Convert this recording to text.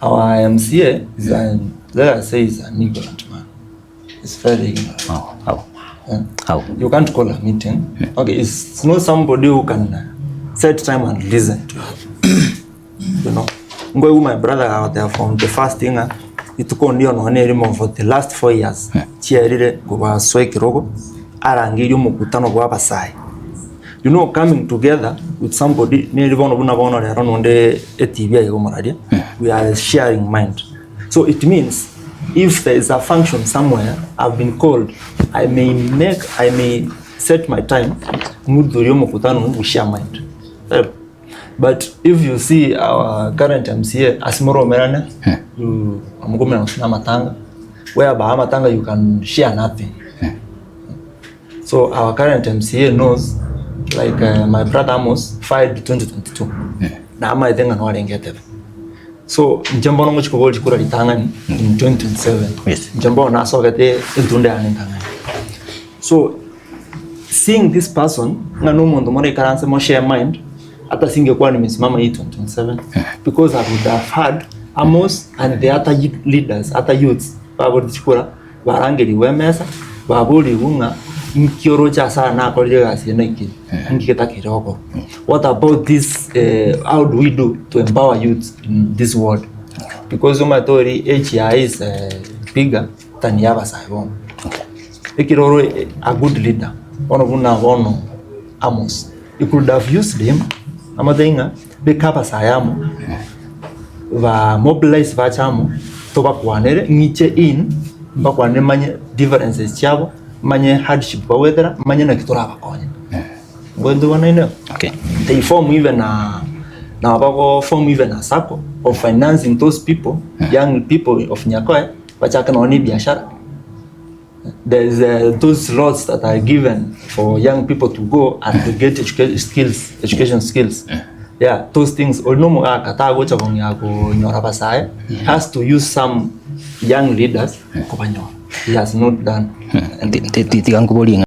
Our MCA is let us say is an ignorant man. It's very ignorant. How? You can't call a meeting. Okay, it's not somebody who can set time and listen to you know. Ngoy my brother out there from the first thing ituko ndio no for the last 4 years. Chierire go swe kirogo arangiri mukutano gwa basai. You know, coming together with somebody we are sharing mind. So it means if there is a function somewhere I've been called, I may set my time we share mind. But if you see our current MCA Asimoro Merane, where Bahamatanga you can share nothing. So our current MCA knows, like my brother Amos filed 2022. Na ama idenga no Getembe. So njambo no chiko gold chikura litangani in 2027. Yes. Njambo na so gete ntunde anentangani. So seeing this person ngano mondo mone karanse mo share mind hata singekuwa nimesimama hii 2027 because I would have had Amos and the other leaders, other youths babodi chikura barangeli wemesa baboli unga mkiorocha sana kolje gasi niki ngiketa kiroko. What about this how do we do to empower youth in this world? Because umatori HI is bigger than yaba saibon. Ikiroro a good leader ono Amos, you could have used him amadenga bekapa sayamo va mobilize vachamo toba kwanere ngiche in bakwane manye differences chabo manye hardship ba weather manye na kitora bakonya ngondo wana ino. Okay, they form even na bako form even a circle of financing those people, young people of Nyakoe bachaka na oni biashara. There's those lots that are given for young people to go and to get education skills. Yeah, those things onomo akata gocha konya ko nyora basai has to use some young leaders ko banyo. He has not done.